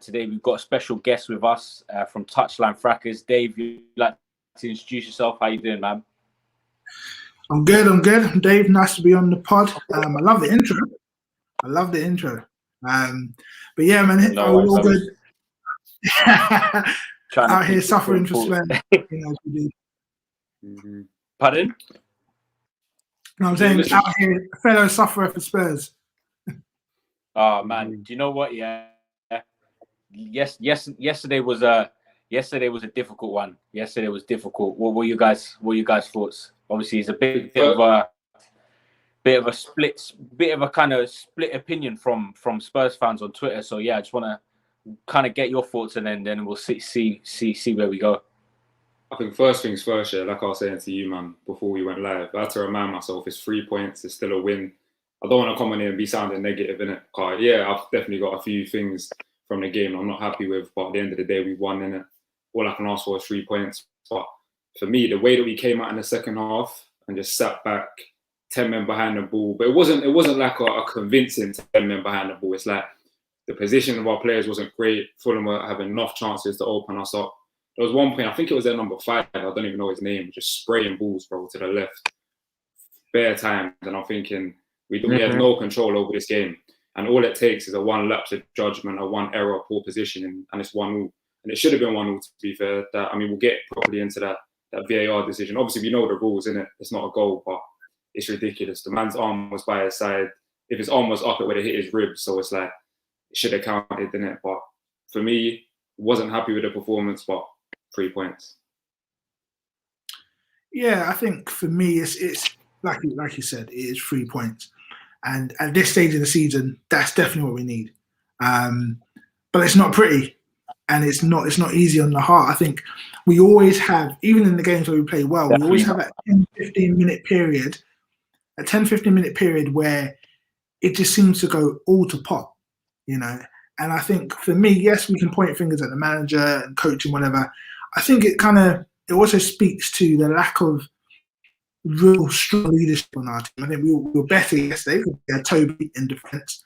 today we've got a special guest with us from Touchline Fracas. Dave, you'd like to introduce yourself? How you doing, man? I'm good. Dave, nice to be on the pod. I love the intro. But yeah, man, all good. Out here suffering for Spurs. Pardon? No, I'm saying out here, fellow sufferer for Spurs. Oh man, do you know what? Yeah. Yesterday was a difficult one. Yesterday was difficult. What were you guys' thoughts? Obviously, it's a bit of a split opinion from Spurs fans on Twitter. So yeah, I just want to kind of get your thoughts, and then we'll see where we go. I think first things first, yeah, like I was saying to you, man, before we went live, I had to remind myself it's 3 points, it's still a win. I don't want to come in here and be sounding negative, innit? Yeah, I've definitely got a few things from the game I'm not happy with, but at the end of the day, we won, innit? All I can ask for is 3 points. But for me, the way that we came out in the second half and just sat back, 10 men behind the ball, but it wasn't like a convincing 10 men behind the ball. It's like the position of our players wasn't great. Fulham were having enough chances to open us up. There was one point, I think it was their number 5, I don't even know his name, just spraying balls, bro, to the left. Bare times, and I'm thinking, we have no control over this game. And all it takes is a one lapse of judgment, a one error, poor positioning, and it's 1-0. And it should have been 1-0, to be fair. We'll get properly into that VAR decision. Obviously, we know the rules, innit? It's not a goal, but it's ridiculous. The man's arm was by his side. If his arm was up, it would have hit his ribs. So it's like, it should have counted, innit? But for me, wasn't happy with the performance, but 3 points. Yeah, I think for me, it's like you said, it is 3 points. And at this stage of the season, that's definitely what we need. But it's not pretty, and it's not easy on the heart. I think we always have, even in the games where we play well, we always have a 10-15 minute period, where it just seems to go all to pot, you know. And I think for me, yes, we can point fingers at the manager and coach and whatever. I think it also speaks to the lack of real strong leadership on our team. I think we were better yesterday. We had Toby in defence.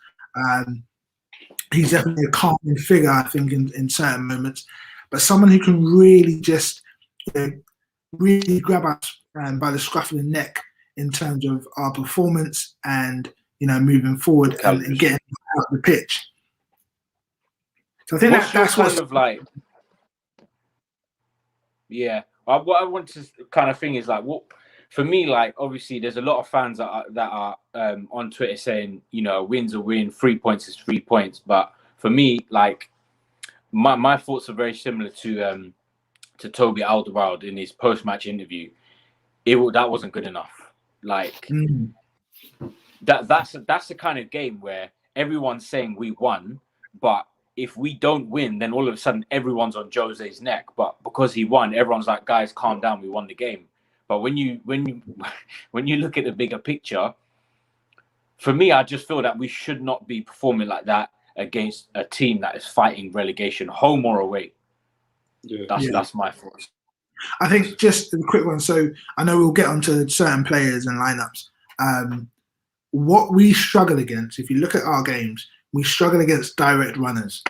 He's definitely a calming figure, I think, in certain moments. But someone who can really just really grab us by the scruff of the neck in terms of our performance and, you know, moving forward and getting out the pitch. So I think that's kind of like. Yeah, what I want to kind of thing is like what. For me, like, obviously, there's a lot of fans that are on Twitter saying, you know, a win's a win, 3 points is 3 points. But for me, like, my thoughts are very similar to Toby Alderweireld in his post-match interview. That wasn't good enough. Like, that's the kind of game where everyone's saying we won, but if we don't win, then all of a sudden everyone's on Jose's neck. But because he won, everyone's like, guys, calm down, we won the game. But when you look at the bigger picture, for me, I just feel that we should not be performing like that against a team that is fighting relegation, home or away. Yeah. That's my thoughts. I think just a quick one. So I know we'll get onto certain players and lineups. What we struggle against, if you look at our games, we struggle against direct runners,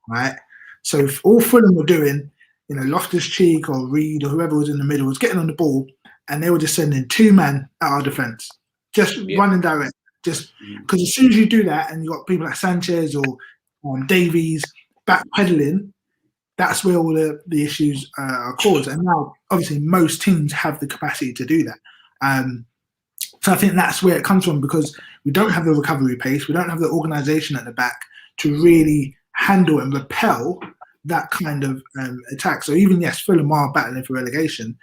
right? So if all Fulham were doing, you know, Loftus-Cheek or Reed or whoever was in the middle was getting on the ball, and they were just sending 2 men at our defence, just running direct. Just because as soon as you do that, and you got people like Sanchez or Davies backpedaling, that's where all the issues are caused. And now, obviously, most teams have the capacity to do that. So I think that's where it comes from, because we don't have the recovery pace, we don't have the organisation at the back to really handle and repel that kind of attack. So even, yes, Fulham are battling for relegation,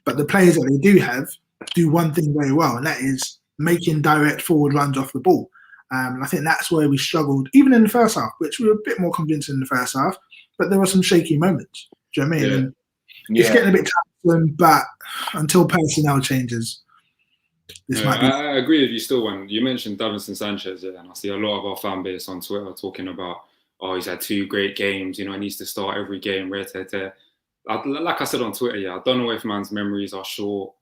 but the players that they do have do one thing very well, and that is making direct forward runs off the ball. I think that's where we struggled, even in the first half, which we were a bit more convincing in the first half, but there were some shaky moments. Do you know what I mean? And it's getting a bit tiresome, but until personnel changes, this might be. I agree with you still. When you mentioned Davinson Sanchez, and I see a lot of our fan base on Twitter talking about, oh, he's had 2 great games, you know, he needs to start every game, like I said on Twitter, I don't know if man's memories are short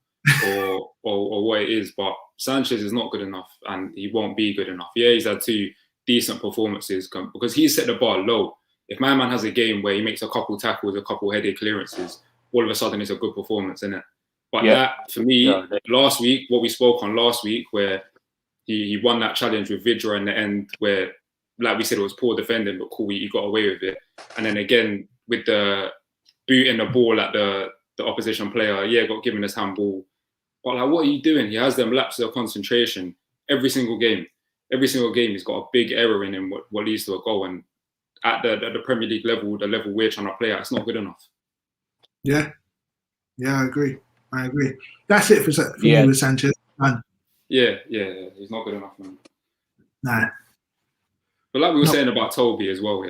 or what it is, but Sanchez is not good enough, and he won't be good enough. Yeah, he's had 2 decent performances because he set the bar low. If my man has a game where he makes a couple tackles, a couple headed clearances, all of a sudden it's a good performance, isn't it? But that, for me, last week, what we spoke on last week, where he won that challenge with Vidra in the end, where, like we said, it was poor defending, but cool, he got away with it. And then again, with the booting the ball at the opposition player, got given his handball. But like, what are you doing? He has them lapses of concentration every single game. Every single game, he's got a big error in him, what leads to a goal. And at the Premier League level, the level we're trying to play at, it's not good enough. Yeah, I agree. That's it for me with Sanchez. Man. Yeah, he's not good enough, man. Nah. But like we were saying about Toby as well,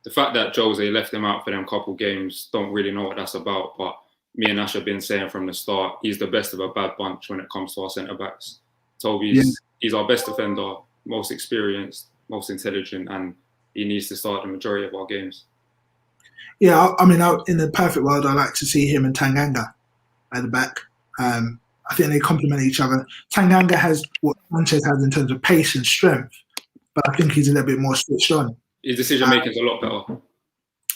the fact that Jose left him out for them couple games, don't really know what that's about. But me and Ash have been saying from the start, he's the best of a bad bunch when it comes to our centre-backs. Toby's he's our best defender, most experienced, most intelligent, and he needs to start the majority of our games. Yeah, I mean, in the perfect world, I like to see him and Tanganga at the back. I think they complement each other. Tanganga has what Sanchez has in terms of pace and strength, but I think he's a little bit more switched on. His decision making is a lot better.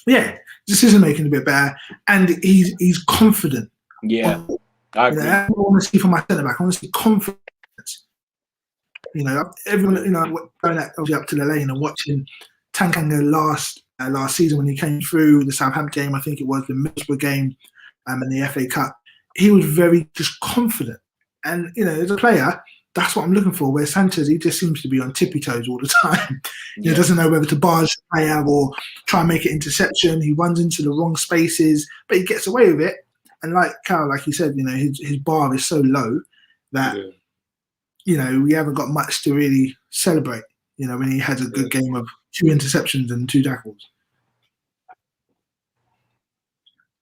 Yeah, decision making a bit better, and he's confident. Yeah, I agree. I want to see from my centre back. I want to see confidence. Everyone, going obviously up to the lane and watching Tanganga last season when he came through the Southampton game, I think it was the Middlesbrough game, and the FA Cup. He was very just confident, and as a player, that's what I'm looking for. Where Sanchez, he just seems to be on tippy toes all the time. He doesn't know whether to barge the player or try and make an interception. He runs into the wrong spaces, but he gets away with it. And like Carl, like you said, his bar is so low that we haven't got much to really celebrate. When he has a good game of 2 interceptions and 2 tackles.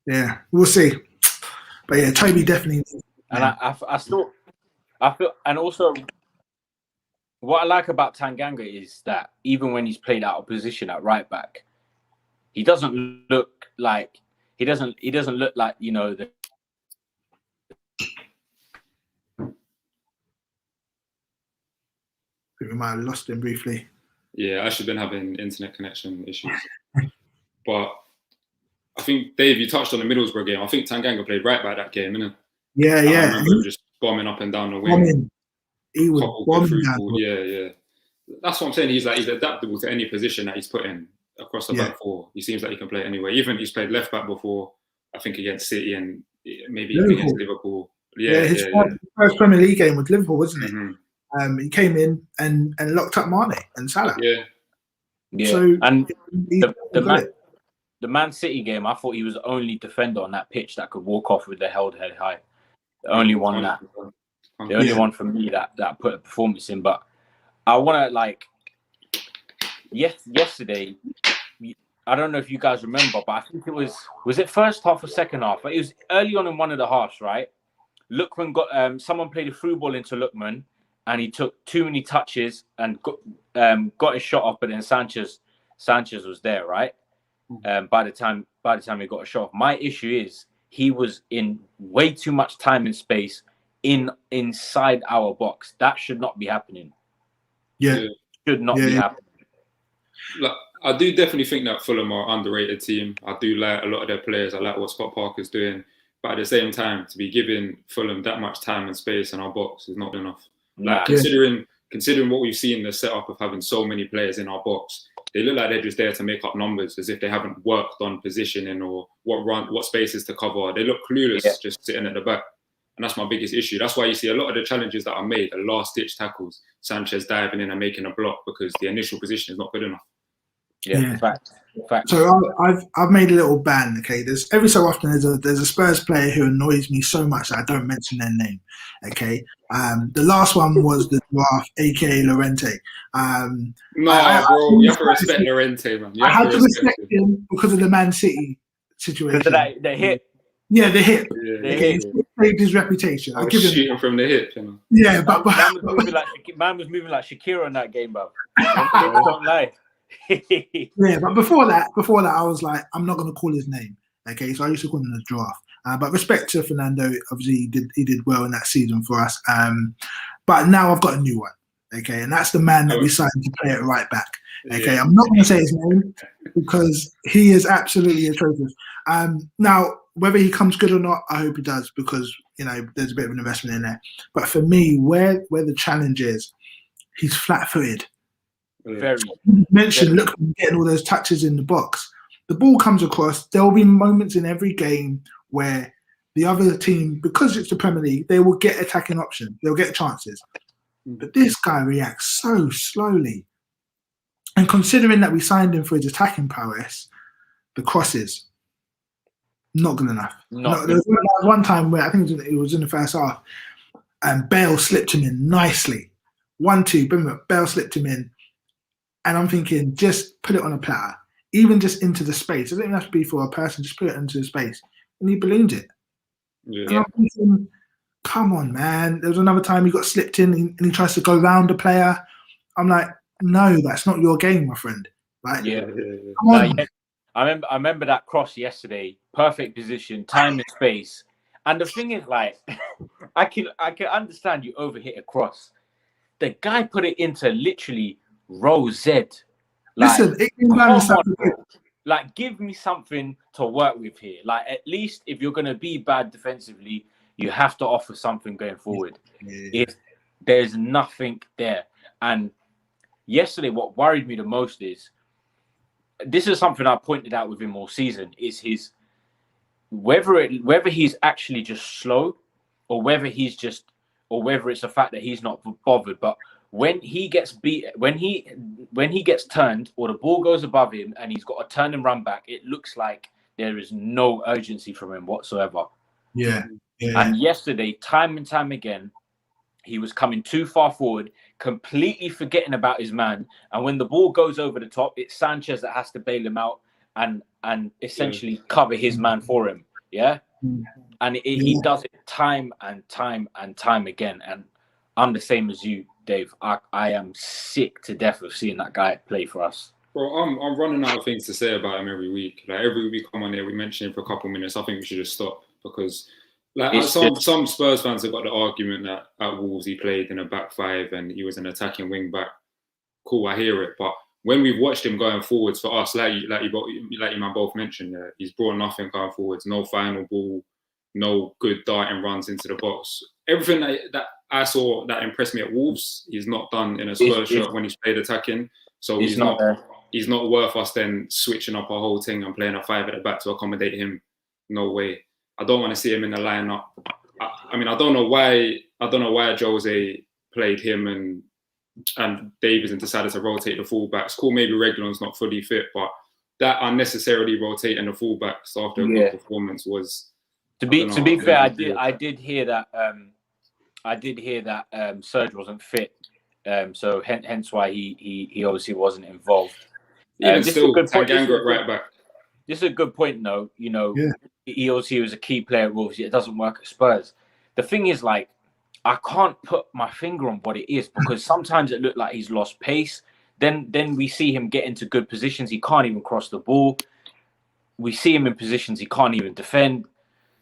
Yeah, we'll see. But yeah, Toby definitely. And I feel, and also what I like about Tanganga is that even when he's played out of position at right back, he doesn't look like the. I think we might have lost him briefly. Yeah, Ash has been having internet connection issues. But I think, Dave, you touched on the Middlesbrough game. I think Tanganga played right back that game, didn't he? Yeah. I remember him just bombing up and down the wing. He was bombing down. Yeah. That's what I'm saying. He's adaptable to any position that he's put in across the back four. He seems like he can play anywhere. Even he's played left back before, I think against City and maybe against Liverpool. His first Premier League game with Liverpool, wasn't it? Mm-hmm. He came in and locked up Mane and Salah. Yeah. So and the Man City game, I thought he was the only defender on that pitch that could walk off with the held head high. The only one one for me that put a performance in. But I want to yesterday, I don't know if you guys remember, but I think it was it first half or second half? But it was early on in one of the halves, right? Lookman got someone played a through ball into Lookman, and he took too many touches and got his shot off, but then Sanchez was there, right? By the time he got a shot off. My issue is he was in way too much time and space inside our box. That should not be happening. Should not be happening. Look, I do definitely think that Fulham are an underrated team. I do like a lot of their players. I like what Scott Parker's doing. But at the same time, to be giving Fulham that much time and space in our box is not enough. Considering what we've seen, the setup of having so many players in our box, they look like they're just there to make up numbers, as if they haven't worked on positioning or what spaces to cover. They look clueless just sitting at the back. And that's my biggest issue. That's why you see a lot of the challenges that are made, the last-ditch tackles, Sanchez diving in and making a block because the initial position is not good enough. Yeah. Fact. So I've made a little ban. Okay, there's every so often there's a Spurs player who annoys me so much that I don't mention their name. Okay, the last one was the draft, aka Llorente. Bro, you have to respect Llorente, man. I have to respect him because of the Man City situation. Because of the hit. Yeah, the hip. He saved his reputation. I was shooting from the hip. Yeah, but man was moving like Shakira in that game, bro. Don't lie. Yeah, but before that, I was like, I'm not going to call his name. Okay, so I used to call him the draft. But respect to Fernando, obviously he did well in that season for us. But now I've got a new one. Okay, and that's the man that we signed to play it right back. Okay, I'm not going to say his name because he is absolutely atrocious. Now, whether he comes good or not, I hope he does because there's a bit of an investment in there. But for me, where the challenge is, he's flat-footed. Very. You mentioned, look, getting all those touches in the box. The ball comes across. There will be moments in every game where the other team, because it's the Premier League, they will get attacking options. They'll get chances. But this guy reacts so slowly. And considering that we signed him for his attacking prowess, the crosses, not good enough. There was one time where I think it was in the first half, and Bale slipped him in nicely. 1-2, boom, Bale slipped him in. And I'm thinking, just put it on a platter, even just into the space. It doesn't even have to be for a person, just put it into the space. And he ballooned it. Yeah. And I'm thinking, come on, man. There was another time he got slipped in and he tries to go round the player. I'm like, no, that's not your game, my friend. Like, come on. I remember that cross yesterday. Perfect position, time and space. And the thing is, like, I can understand you overhit a cross. The guy put it into literally row Z. Like, listen, like, give me something to work with here. Like, at least if you're gonna be bad defensively, you have to offer something going forward. If there's nothing there. And yesterday, what worried me the most is, this is something I pointed out with him all season, is his whether he's actually just slow or whether it's the fact that he's not bothered. But when he gets beat, when he gets turned or the ball goes above him and he's got to turn and run back, it looks like there is no urgency from him whatsoever. Yeah. And yesterday, time and time again, he was coming too far forward, completely forgetting about his man. And when the ball goes over the top, it's Sanchez that has to bail him out and essentially cover his man for him. Yeah. And he does it time and time and time again. And I'm the same as you, Dave. I am sick to death of seeing that guy play for us. Bro, I'm running out of things to say about him every week. Like, every week we come on here, we mention him for a couple of minutes. I think we should just stop because, like, some Spurs fans have got the argument that at Wolves he played in a back five and he was an attacking wing back. Cool, I hear it. But when we've watched him going forwards for us, like you man both mentioned, he's brought nothing going forwards. No final ball, no good darting runs into the box. Everything that I saw that impressed me at Wolves, he's not done in a Spurs shirt when he's played attacking. So he's not worth us then switching up our whole thing and playing a five at the back to accommodate him. No way. I don't want to see him in the lineup. I mean, I don't know why Jose played him and Davies and decided to rotate the fullbacks. Cool, maybe Reguilon's not fully fit, but that unnecessarily rotating the fullbacks after a good performance was. To be fair, I did hear that Serge wasn't fit, so hence why he obviously wasn't involved. Still, Tanganga right back. This is a good point, though. He obviously was a key player at Wolves. It doesn't work at Spurs. The thing is, like, I can't put my finger on what it is because sometimes it looked like he's lost pace. Then we see him get into good positions. He can't even cross the ball. We see him in positions he can't even defend.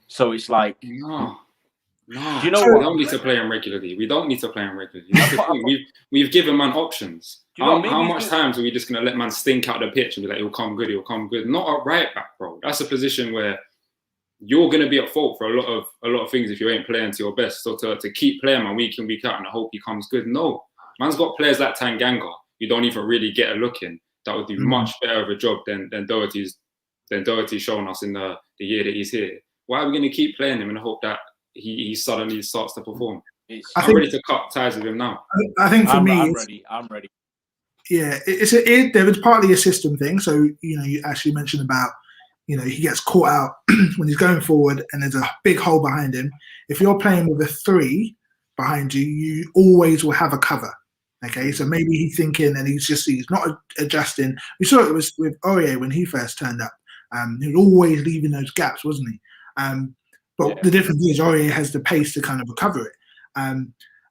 So it's like, no. Do you know what? We don't need to play him regularly. That's the thing. We've given man options. How much times are we just gonna let man stink out the pitch and be like, he'll come good. Not a right back, bro. That's a position where you're gonna be at fault for a lot of things if you ain't playing to your best. So to keep playing man week in, week out and I hope he comes good. No. Man's got players like Tanganga, you don't even really get a look in. That would do much better of a job than Doherty's shown us in the year that he's here. Why are we gonna keep playing him and hope that he suddenly starts to perform? I'm ready to cut ties with him now. I think for me, I'm ready. Yeah, there was partly a system thing. So you actually mentioned about he gets caught out when he's going forward, and there's a big hole behind him. If you're playing with a 3 behind you, you always will have a cover. Okay, so maybe he's thinking, and he's not adjusting. We saw it was with Aurier when he first turned up. He was always leaving those gaps, wasn't he? But the difference is Aurier has the pace to kind of recover it.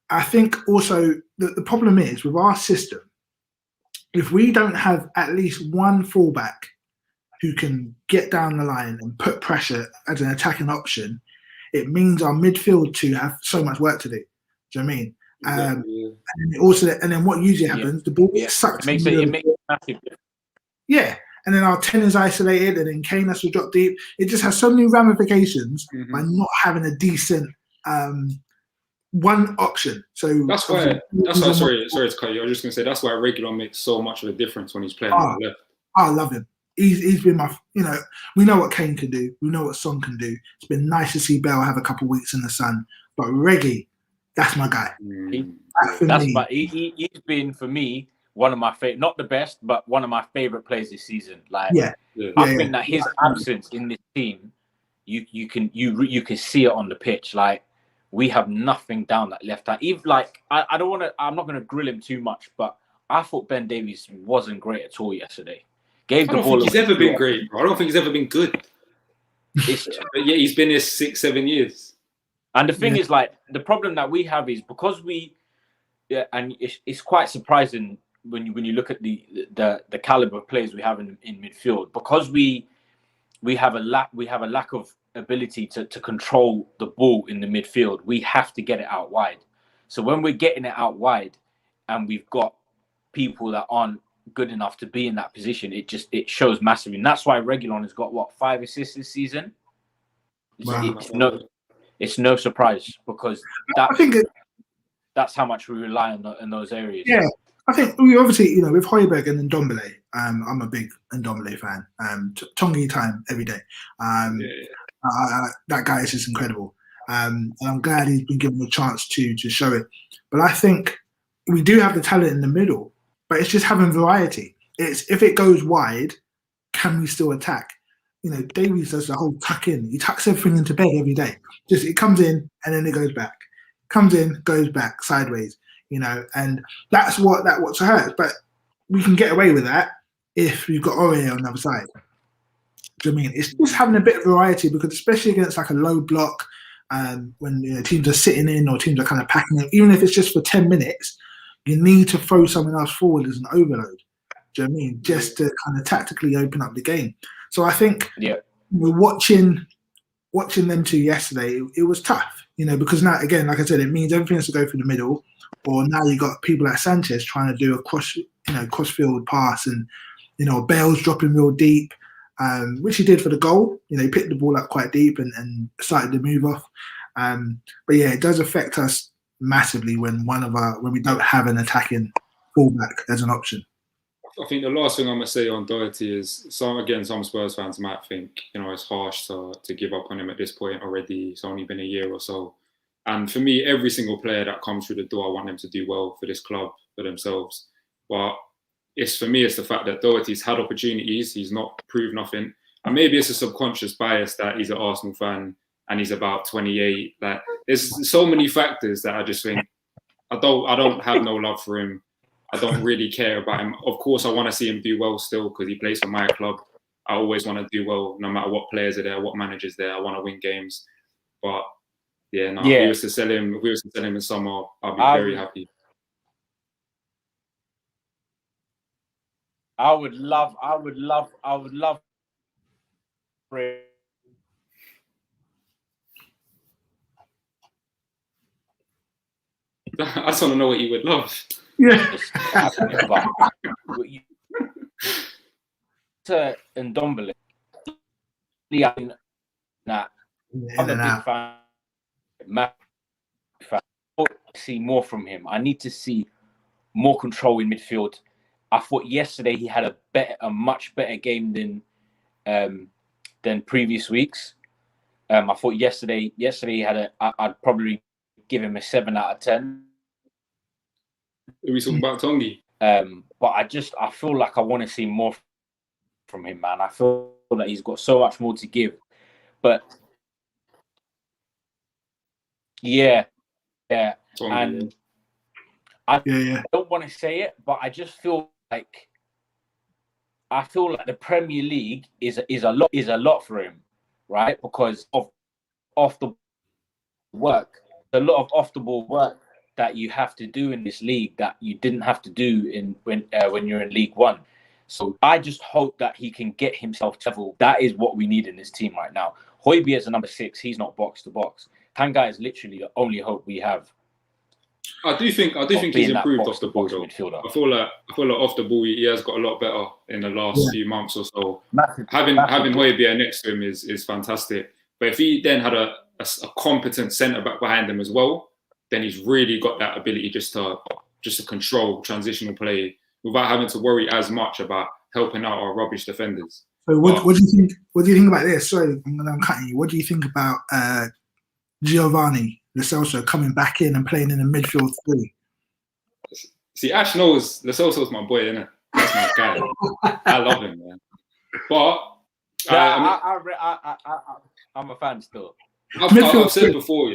I think also the problem is with our system, if we don't have at least one fullback who can get down the line and put pressure as an attacking option, it means our midfield 2 have so much work to do. Do you know what I mean? Exactly. And then what usually happens, the ball gets sucked. It makes a massive difference. Yeah. And then our 10 is isolated, and then Kane has to drop deep. It just has so many ramifications by not having a decent one option. So that's why. Sorry to cut you. I was just gonna say that's why Regulon makes so much of a difference when he's playing on the left. I love him. He's been my, we know what Kane can do. We know what Son can do. It's been nice to see Bell have a couple of weeks in the sun. But Reggie, that's my guy. He's been, for me, one of my favorite, not the best, but one of my favorite players this season. Like, I think that his absence in this team, you can see it on the pitch. Like, we have nothing down that left hand. Even like, I'm not gonna grill him too much, but I thought Ben Davies wasn't great at all yesterday. I don't think he's ever been great, bro. I don't think he's ever been good. But yeah, he's been here 6-7 years. And the thing is, like, the problem that we have is because and it's quite surprising when you look at the caliber of players we have in midfield, because we have a lack of ability to control the ball in the midfield. We have to get it out wide. So when we're getting it out wide, and we've got people that aren't good enough to be in that position, it shows massively. And that's why Reguilon has got 5 assists this season. It's no surprise, because that's how much we rely on those areas. Yeah, I think we obviously, with Højbjerg and Ndombele, I'm a big Ndombele fan. Tongi time every day. That guy is just incredible. And I'm glad he's been given a chance to show it. But I think we do have the talent in the middle, but it's just having variety. It's if it goes wide, can we still attack? Davies does the whole tuck in. He tucks everything into bed every day. Just it comes in and then it goes back. Comes in, goes back sideways. And that's what hurts. But we can get away with that if we've got Aurier on the other side. Do you know what I mean? It's just having a bit of variety, because especially against like a low block, when teams are sitting in or teams are kind of packing it, even if it's just for 10 minutes, you need to throw someone else forward as an overload. Do you know what I mean? Just to kind of tactically open up the game. So I think we're watching them two yesterday. It was tough, because now, again, like I said, it means everything has to go through the middle. Or now you got people like Sanchez trying to do a cross-field pass, and Bale's dropping real deep, which he did for the goal. He picked the ball up quite deep and started to move off. But yeah, it does affect us massively when we don't have an attacking fullback as an option. I think the last thing I'm going to say on Doherty is, some Spurs fans might think, it's harsh to give up on him at this point already. It's only been a year or so. And for me, every single player that comes through the door, I want them to do well for this club, for themselves. But for me, it's the fact that Doherty's had opportunities. He's not proved nothing. And maybe it's a subconscious bias that he's an Arsenal fan and he's about 28. Like, there's so many factors that I just think, I don't have no love for him. I don't really care about him. Of course, I want to see him do well still, because he plays for my club. I always want to do well, no matter what players are there, what managers there. I want to win games. But if we were to sell him, in summer, I'd be very happy. I would love for it. I just want to know what you would love. Yeah. To Ndombele, I'm a big fan. I see more from him. I need to see more control in midfield. I thought yesterday he had a much better game than previous weeks. I thought yesterday he had I'd probably give him a 7 out of 10. Are we talking about Tongi? But I feel like I want to see more from him, man. I feel that he's got so much more to give. But yeah. And I don't want to say it, but I just feel like the Premier League is a lot for him, right? Because of off the work, a lot of off the ball work that you have to do in this league that you didn't have to do when you're in League One. So I just hope that he can get himself to level. That is what we need in this team right now. Højbjerg is a number 6. He's not box to box. Tanga is literally the only hope we have. I do think he's improved off the ball though. Midfielder. I feel like off the ball he has got a lot better in the last few months or so. Having Højbjerg next to him is fantastic. But if he then had a competent centre back behind him as well, then he's really got that ability just to control transitional play without having to worry as much about helping out our rubbish defenders. So what do you think? What do you think about this? Sorry, I'm cutting you. What do you think about Giovanni Lo Celso coming back in and playing in a midfield three? See, Ash knows Lo Celso's my boy, innit? That's my guy. I love him, man. But I'm a fan still. I've said before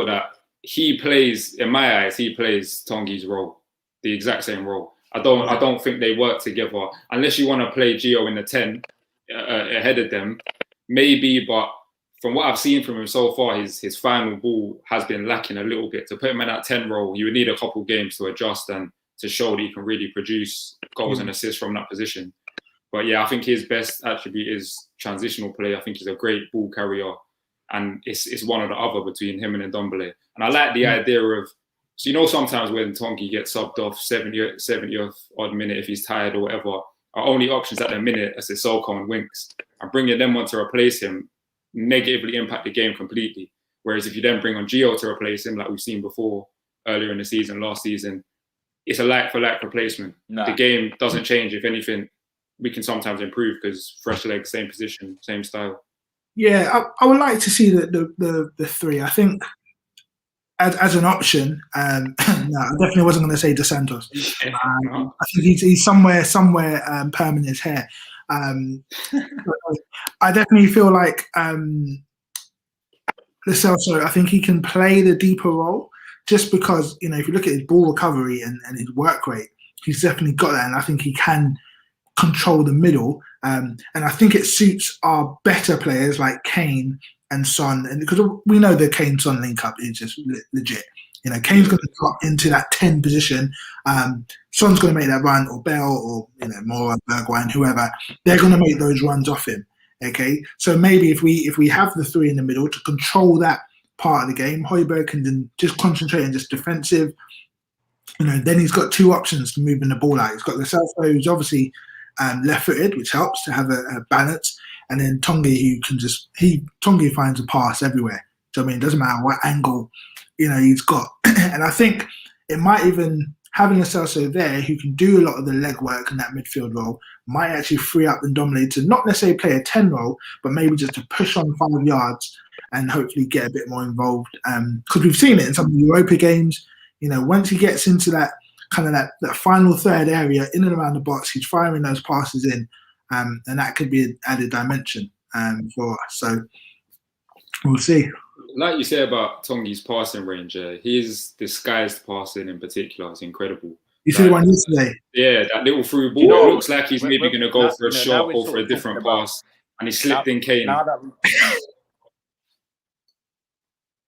that he plays, in my eyes, he plays Tongi's role, the exact same role. I don't think they work together unless you want to play Gio in the 10 ahead of them, maybe. But from what I've seen from him so far, his final ball has been lacking a little bit. To put him in that 10 role, you would need a couple games to adjust and to show that he can really produce goals and assists from that position. But yeah, I think his best attribute is transitional play. I think he's a great ball carrier, and it's one or the other between him and Ndombele. And I like the idea of, so sometimes when Tongi gets subbed off 70th odd minute, if he's tired or whatever, our only options at the minute are Sissoko and Winks. And bringing them on to replace him negatively impact the game completely. Whereas if you then bring on Gio to replace him, like we've seen before earlier in the season, last season, it's a like-for-like replacement. The game doesn't change. If anything, we can sometimes improve because fresh legs, same position, same style. Yeah, I would like to see the three. I think as an option, no, I definitely wasn't going to say Dos Santos. I think he's somewhere perming his hair. I definitely feel like Lo Celso, I think he can play the deeper role just because, if you look at his ball recovery and his work rate, he's definitely got that. And I think he can control the middle. And I think it suits our better players like Kane and Son. And because we know the Kane-Son link-up is just legit. Kane's going to drop into that 10 position. Son's going to make that run, or Bell, or Moura, Bergwijn, whoever. They're going to make those runs off him. Okay, so maybe if we have the three in the middle to control that part of the game, Højbjerg can then just concentrate on just defensive. Then he's got two options to moving the ball out. He's got Lo Celso, who's obviously left-footed, which helps to have a balance, and then Tongi, who can Tongi finds a pass everywhere. So it doesn't matter what angle he's got. And I think it might even, having Lo Celso there who can do a lot of the legwork in that midfield role, might actually free up Ndombele to not necessarily play a 10 role, but maybe just to push on 5 yards and hopefully get a bit more involved. Because we've seen it in some of the Europa games. Once he gets into that kind of that final third area in and around the box, he's firing those passes in, and that could be an added dimension for us. So we'll see. Like you said about Tongi's passing range, his disguised passing in particular is incredible. You see the one yesterday? Yeah, that little through ball. It looks like he's maybe going to go for a shot or for a different pass, and he slipped in Kane.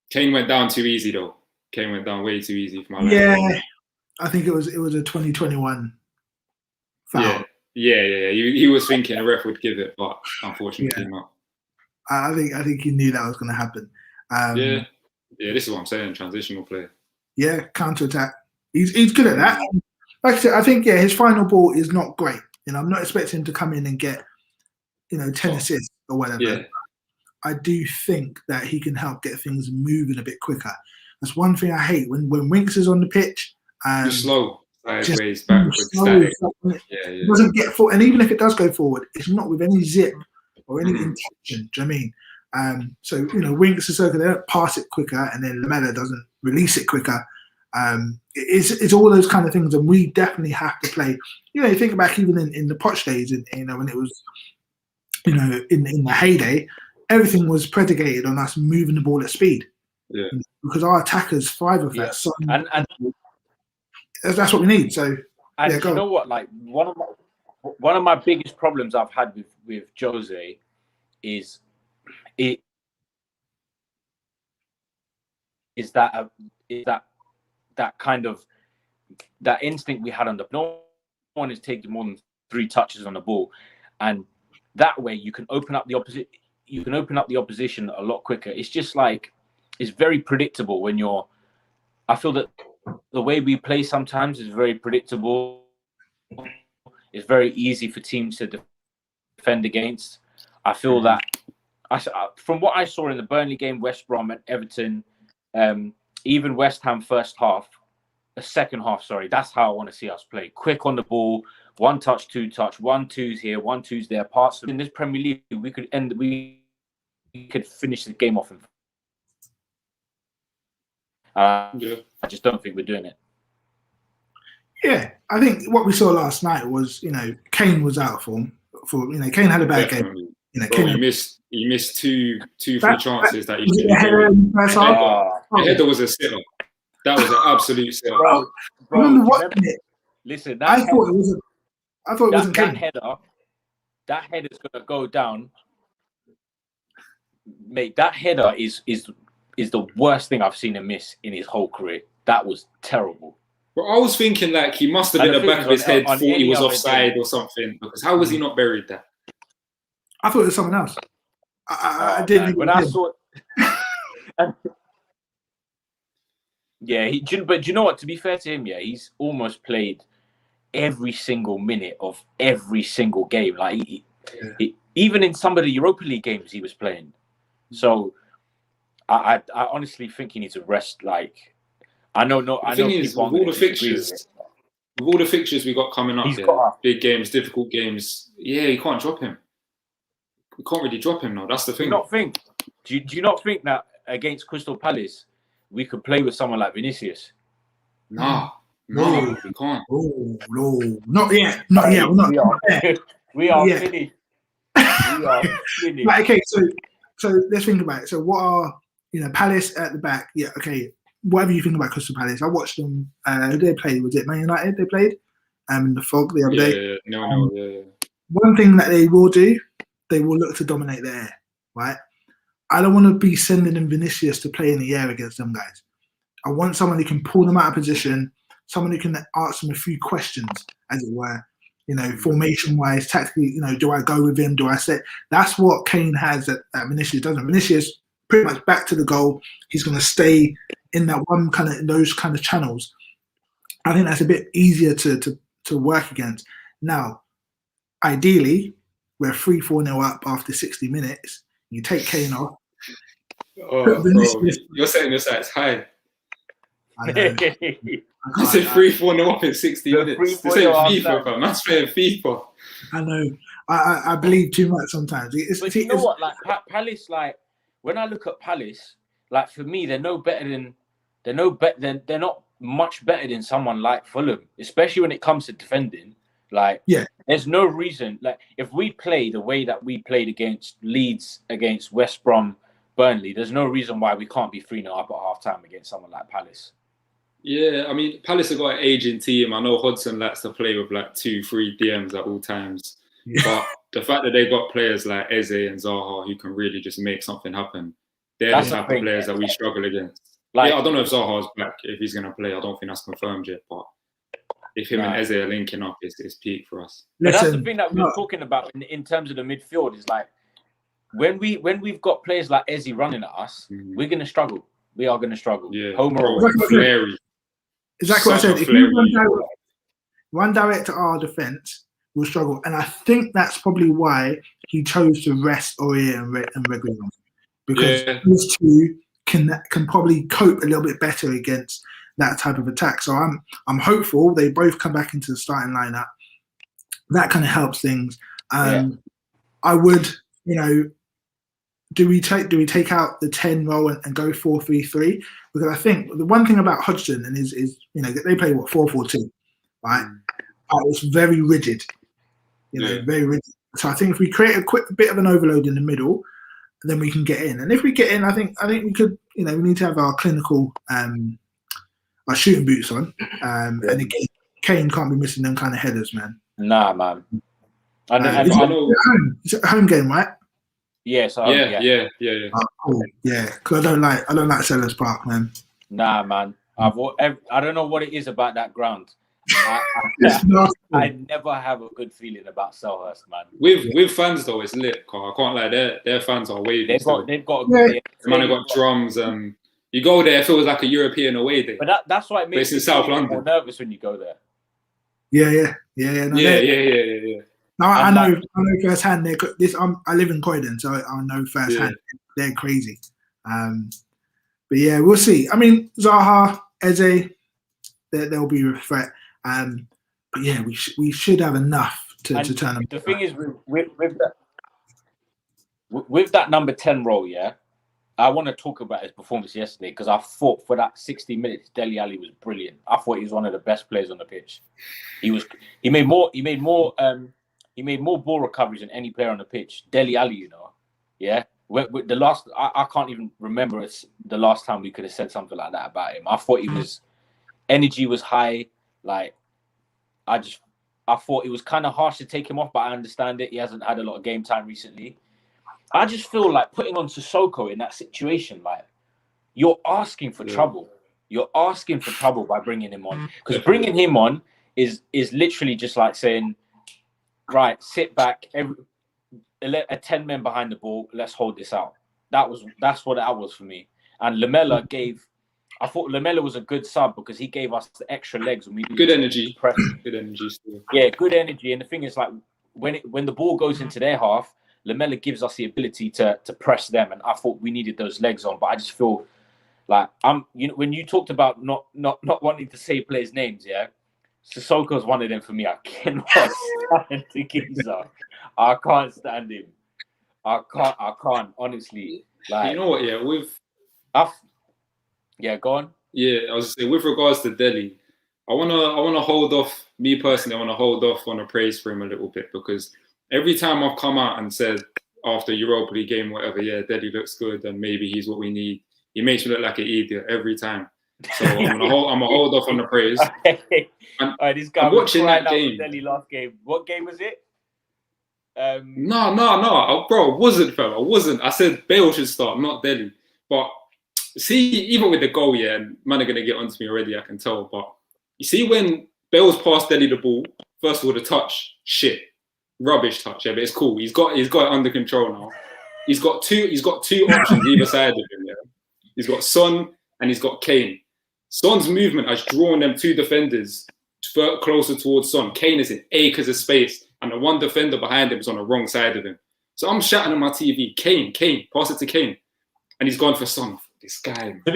Kane went down too easy though. Kane went down way too easy for my life. Yeah, I think it was a 2021 foul. Yeah. He was thinking a ref would give it, but unfortunately not. I think he knew that was going to happen. Yeah, this is what I'm saying. Transitional play. Yeah, counter attack. He's good at that. Like I said, I think his final ball is not great. I'm not expecting him to come in and get 10 assists or whatever. Yeah. I do think that he can help get things moving a bit quicker. That's one thing I hate when Winks is on the pitch. Just slow, sideways, backwards, static. It doesn't get forward, and even if it does go forward, it's not with any zip or any intention. Do you know what I mean? So Winks is okay. They don't pass it quicker, and then Lamela doesn't release it quicker. It's all those kind of things, and we definitely have to play. You think back even in the Poch days, when it was, in the heyday, everything was predicated on us moving the ball at speed. Yeah. Because our attackers thrive with that. So and that's what we need. So and you know what? Like one of my biggest problems I've had with Jose is that kind of that instinct we had on the no one is taking more than 3 touches on the ball, and that way you can open up the opposition a lot quicker. It's just like it's very predictable when you're. I feel that the way we play sometimes is very predictable. It's very easy for teams to defend against. I feel that from what I saw in the Burnley game, West Brom and Everton, even West Ham first half, the second half, sorry, that's how I want to see us play. Quick on the ball, 1 touch, 2 touch, 1-2s here, 1-2s there. Parts in this Premier League, we could finish the game off. I just don't think we're doing it. Yeah, I think what we saw last night was, Kane was out of form. Kane had a bad game. Bro, you missed two free chances that you should have given. The header was a sitter. That was an absolute sitter. Bro, remember watching it? Listen, I thought it wasn't Kane. That header's gonna go down, mate. That header is the worst thing I've seen him miss in his whole career. That was terrible. But I was thinking like he must have in the back of his head thought he was offside or something, because how was he not buried there? I thought it was someone else. I didn't. When I saw it, yeah. But you know what? To be fair to him, yeah, he's almost played every single minute of every single game. Like he, even in some of the Europa League games, he was playing. So I honestly think he needs a rest. Like I know with all the fixtures we got coming up here, big games, difficult games. Yeah, you can't drop him. We can't really drop him now. That's the thing. Do you not think that against Crystal Palace we could play with someone like Vinicius? No, we can't. No, not yet. We're not. We are finished. We are finished. Right, okay, so let's think about it. So what are Palace at the back? Yeah, okay. Whatever you think about Crystal Palace, I watched them. Who did they play? Was it Man United? They played in the fog the other day. Yeah. One thing that they will do, they will look to dominate the air, right? I don't want to be sending in Vinicius to play in the air against them guys. I want someone who can pull them out of position, someone who can ask them a few questions, as it were. Formation-wise, tactically, do I go with him? Do I set? That's what Kane has that Vinicius doesn't. Vinicius pretty much back to the goal. He's going to stay in that one in those kind of channels. I think that's a bit easier to work against. Now, ideally, we're 3-4-0 up after 60 minutes. You take Kane off. Oh, bro, you're setting your sights high. I know. I said 3-4-0 up in 60 minutes. This ain't FIFA, fam. That's playing FIFA. I know. I believe too much sometimes. But you know what? Like Palace, like when I look at Palace, like for me, they're not much better than someone like Fulham, especially when it comes to defending. Like, there's no reason. Like, if we play the way that we played against Leeds, against West Brom, Burnley, there's no reason why we can't be 3-0 up at half time against someone like Palace. Yeah, I mean, Palace have got an aging team. I know Hodgson likes to play with like 2-3 DMs at all times. Yeah. But the fact that they've got players like Eze and Zaha who can really just make something happen, they're the type of players that we struggle against. Like, I don't know if Zaha's back, if he's going to play. I don't think that's confirmed yet. But if him and Eze are linking up, it's peak for us. But that's the thing that we're talking about in terms of the midfield is like, when we've got players like Eze running at us, we're going to struggle. We are going to struggle. Yeah, Exactly what I said. If you run direct to our defence, we'll struggle. And I think that's probably why he chose to rest Aurier and Reguilon. Because those two can probably cope a little bit better against that type of attack. So I'm hopeful they both come back into the starting lineup. That kind of helps things. I would, do we take out the 10 role and go 4-3-3? Because I think the one thing about Hodgson is they play 4-4-2, right? It's very rigid, very rigid. So I think if we create a quick bit of an overload in the middle, then we can get in. And if we get in, I think we could, we need to have our clinical, our shooting boots on. And again, Kane can't be missing them kind of headers, man. Nah, man. I know. It's a home game, right? Yes. Yeah. Oh, cool. Yeah, because I don't like Sellers Park, man. Nah, man. I don't know what it is about that ground. I never have a good feeling about Selhurst, man. With fans though, it's lit. I can't lie. Their fans are wavy. They've got got drums and You go there, it feels like a European away day. But that's why it makes you South London. more nervous when you go there. Yeah. No, I know firsthand. I live in Croydon, so I know firsthand. They're crazy. But yeah, we'll see. I mean, Zaha, Eze, they'll be a threat. But yeah, we should have enough to turn them. The thing is, with that number 10 role, yeah, I want to talk about his performance yesterday because I thought for that 60 minutes, Dele Alli was brilliant. I thought he was one of the best players on the pitch. He made more ball recoveries than any player on the pitch. Dele Alli, you know, yeah. With the last, I can't even remember the last time we could have said something like that about him. I thought energy was high. Like, I thought it was kind of harsh to take him off, but I understand it. He hasn't had a lot of game time recently. I just feel like putting on Sissoko in that situation, like, you're asking for trouble. You're asking for trouble by bringing him on. Because bringing him on is literally just like saying, right, sit back, a 10 men behind the ball, let's hold this out. That's what that was for me. And Lamela I thought Lamela was a good sub because he gave us the extra legs when we good energy. Good energy still. Yeah, good energy. And the thing is, like, when the ball goes into their half, Lamela gives us the ability to press them, and I thought we needed those legs on. But I just feel like when you talked about not wanting to say players' names, yeah, Sissoko's one of them for me. I cannot stand the geezer. I can't stand him. I can't honestly. Like, you know what? Yeah, go on. Yeah, I was saying with regards to Dele, I wanna hold off. Me personally, I wanna hold off on a praise for him a little bit because every time I've come out and said after Europa League game, whatever, yeah, Dele looks good and maybe he's what we need, he makes me look like an idiot every time. So I'm gonna hold off on the praise. This guy I'm was watching crying that out game. for Dele last game. What game was it? No, bro, it wasn't, fam. I wasn't. I said Bale should start, not Dele. But see, even with the goal, yeah, and man are gonna get onto me already, I can tell. But you see, when Bale's passed Dele the ball, first of all, the touch, shit. Rubbish touch, yeah, but it's cool. He's got it under control now. He's got two options either side of him. Yeah, he's got Son and he's got Kane. Son's movement has drawn them two defenders closer towards Son. Kane is in acres of space, and the one defender behind him is on the wrong side of him. So I'm shouting on my TV, Kane, pass it to Kane, and he's gone for Son. This guy. To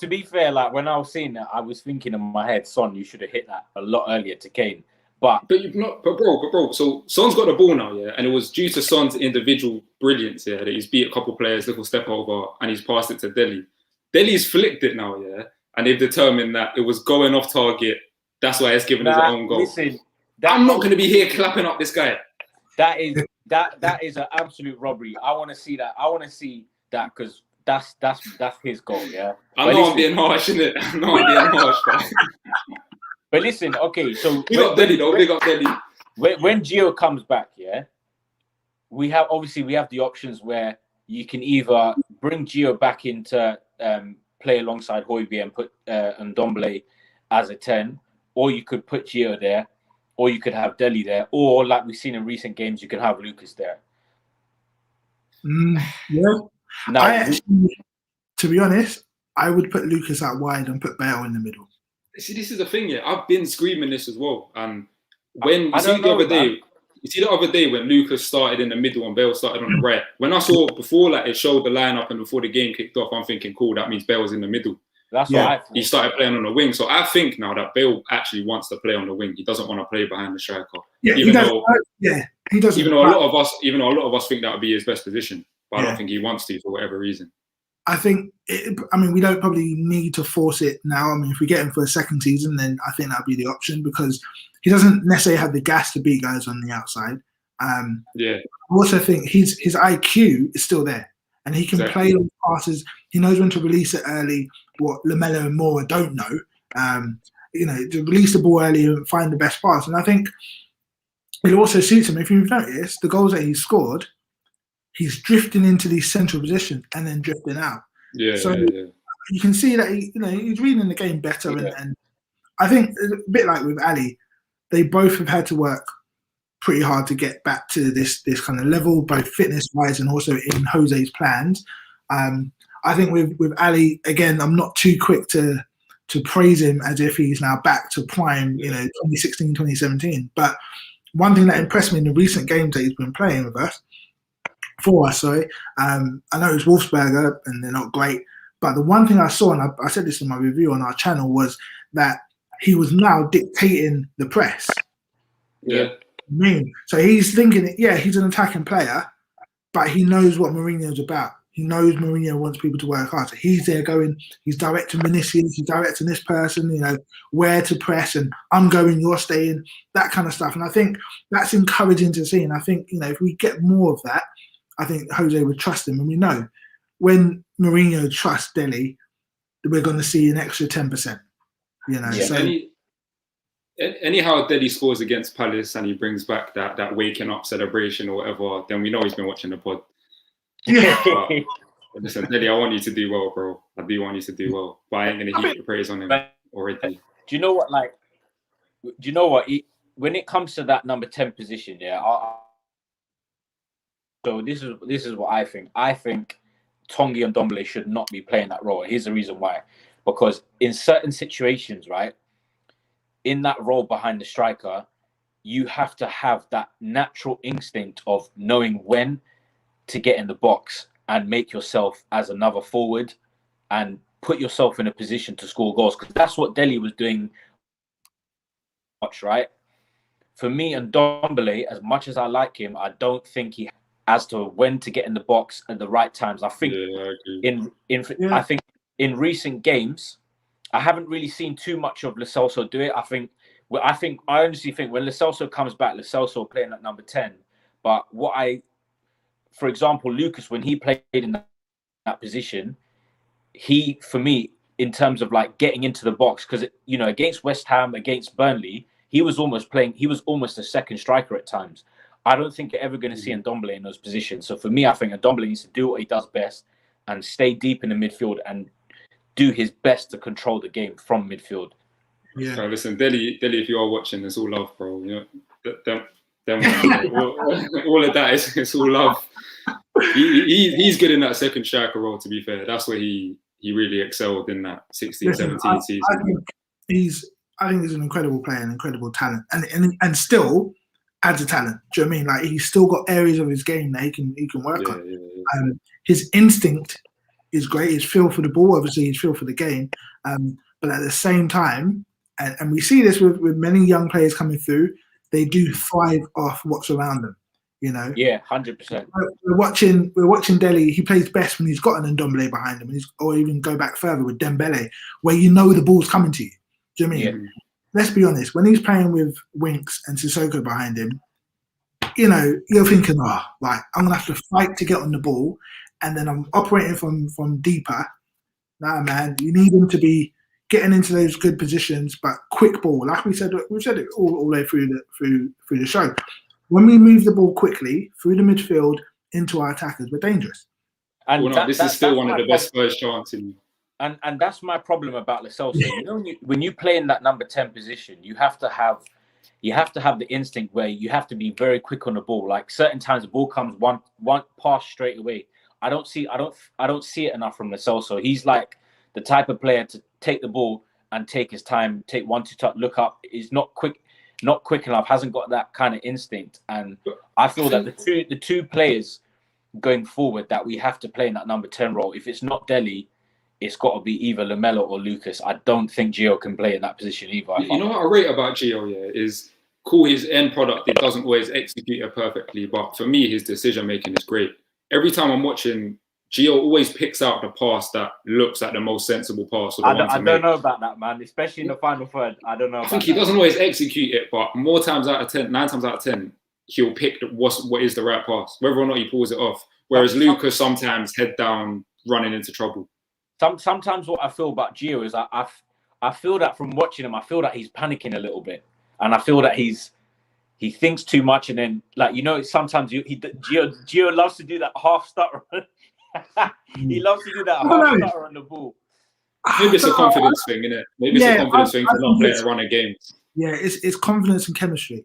be fair, like when I was seeing that, I was thinking in my head, Son, you should have hit that a lot earlier to Kane. But bro. So Son's got the ball now, yeah, and it was due to Son's individual brilliance, yeah, that he's beat a couple players, little step over, and he's passed it to Dele. Dele's flicked it now, yeah, and they've determined that it was going off target. That's why it's given his own goal. Listen, I'm not going to be here clapping up this guy. That is an absolute robbery. I want to see that. I want to see that because that's his goal, yeah. I'm being harsh, innit? I know I'm being harsh, But listen, okay, so big up Dele. When Gio comes back, yeah, we have the options where you can either bring Gio back into play alongside Højbjerg and put Ndombele as a 10, or you could put Gio there, or you could have Dele there, or like we've seen in recent games, you can have Lucas there. Yeah. Now, to be honest, I would put Lucas out wide and put Bale in the middle. See, this is the thing, yeah. I've been screaming this as well. And when you see the other day when Lucas started in the middle and Bale started on the right. When I saw before, like it showed the lineup and before the game kicked off, I'm thinking, cool, that means Bale's in the middle. That's what I thought. He started playing on the wing. So I think now that Bale actually wants to play on the wing. He doesn't want to play behind the striker. Yeah, he doesn't. Even though a lot of us think that would be his best position, but I don't think he wants to for whatever reason. I think, we don't probably need to force it now. I mean, if we get him for a second season, then I think that'd be the option because he doesn't necessarily have the gas to beat guys on the outside. I also think his IQ is still there and he can play those passes. He knows when to release it early, what Lamela and Moura don't know. To release the ball early and find the best pass. And I think it also suits him. If you've noticed, the goals that he's scored, he's drifting into these central positions and then drifting out. You can see that he's reading the game better. And I think a bit like with Ali, they both have had to work pretty hard to get back to this kind of level, both fitness-wise and also in Jose's plans. I I think with Ali, again, I'm not too quick to praise him as if he's now back to prime, 2016, 2017. But one thing that impressed me in the recent games that he's been playing with us, for us, sorry, I know it's Wolfsberger and they're not great, but the one thing I saw, and I said this in my review on our channel, was that he was now dictating the press. Yeah. So he's thinking, he's an attacking player, but he knows what Mourinho's about. He knows Mourinho wants people to work hard. So he's there going, he's directing Vinicius, he's directing this person, where to press, and I'm going, you're staying, that kind of stuff. And I think that's encouraging to see. And I think, if we get more of that, I think Jose would trust him. And we know when Mourinho trusts Dele, we're going to see an extra 10%. So anyhow Dele scores against Palace and he brings back that waking up celebration or whatever, then we know he's been watching the pod. Yeah. But listen, Dele, I want you to do well, bro. I do want you to do well, but I ain't gonna heap the praise on him already. Do you know what? When it comes to that number 10 position, so this is what I think. I think Tongi and Ndombele should not be playing that role. Here's the reason why. Because in certain situations, right, in that role behind the striker, you have to have that natural instinct of knowing when to get in the box and make yourself as another forward and put yourself in a position to score goals. Because that's what Dele was doing, right? For me and Ndombele, as much as I like him, I don't think he as to when to get in the box at the right times. I think I think in recent games, I haven't really seen too much of Lo Celso do it. I honestly think when Lo Celso comes back, Lo Celso playing at number 10. But for example, Lucas, when he played in that position, he, for me, in terms of like getting into the box, because against West Ham, against Burnley, he was almost a second striker at times. I don't think you're ever going to see Ndombele in those positions. So for me, I think Ndombele needs to do what he does best and stay deep in the midfield and do his best to control the game from midfield. Yeah. So listen, Dele, if you are watching, it's all love, bro. All of that is all love. He's good in that second striker role, to be fair. That's where he really excelled in that 16-17 season. I think he's an incredible player, an incredible talent, and still adds a talent. Do you know what I mean? Like, he's still got areas of his game that he can work on. Yeah. His instinct is great. His feel for the ball, obviously, his feel for the game. But at the same time, and we see this with many young players coming through, they do thrive off what's around them. Yeah, 100%. We're watching Dele. He plays best when he's got an Ndombele behind him, or even go back further with Dembele, where the ball's coming to you. Do you know what I mean? Yeah. Let's be honest. When he's playing with Winks and Sissoko behind him, you're thinking, right, I'm gonna have to fight to get on the ball, and then I'm operating from deeper. Nah, man, you need him to be getting into those good positions, but quick ball. Like we've said it all the way through the show. When we move the ball quickly through the midfield into our attackers, we're dangerous. And this is still one of the best first chances. And that's my problem about Lo Celso. When you play in that number 10 position, you have to have the instinct where you have to be very quick on the ball. Like, certain times the ball comes one pass straight away. I don't see it enough from Lo Celso. He's like the type of player to take the ball and take his time, take 1-2 touch, look up. He's not quick enough, hasn't got that kind of instinct. And I feel that the two players going forward that we have to play in that number 10 role, if it's not Dele, it's got to be either Lamela or Lucas. I don't think Gio can play in that position either. You know what I rate about Gio, is cool, his end product, it doesn't always execute it perfectly, but for me, his decision making is great. Every time I'm watching, Gio always picks out the pass that looks like the most sensible pass. I don't know about that, man, especially in the final third. I don't know. I think he doesn't always execute it, but 9 times out of 10, he'll pick what is the right pass, whether or not he pulls it off. Whereas Lucas sometimes head down, running into trouble. Sometimes what I feel about Gio is I feel that from watching him, I feel that he's panicking a little bit, and I feel that he thinks too much, and then sometimes Gio loves to do that half stutter. He loves to do that half stutter on the ball. Maybe it's a confidence thing, isn't it? Maybe it's a confidence thing for not playing a run of games. Yeah, it's confidence and chemistry.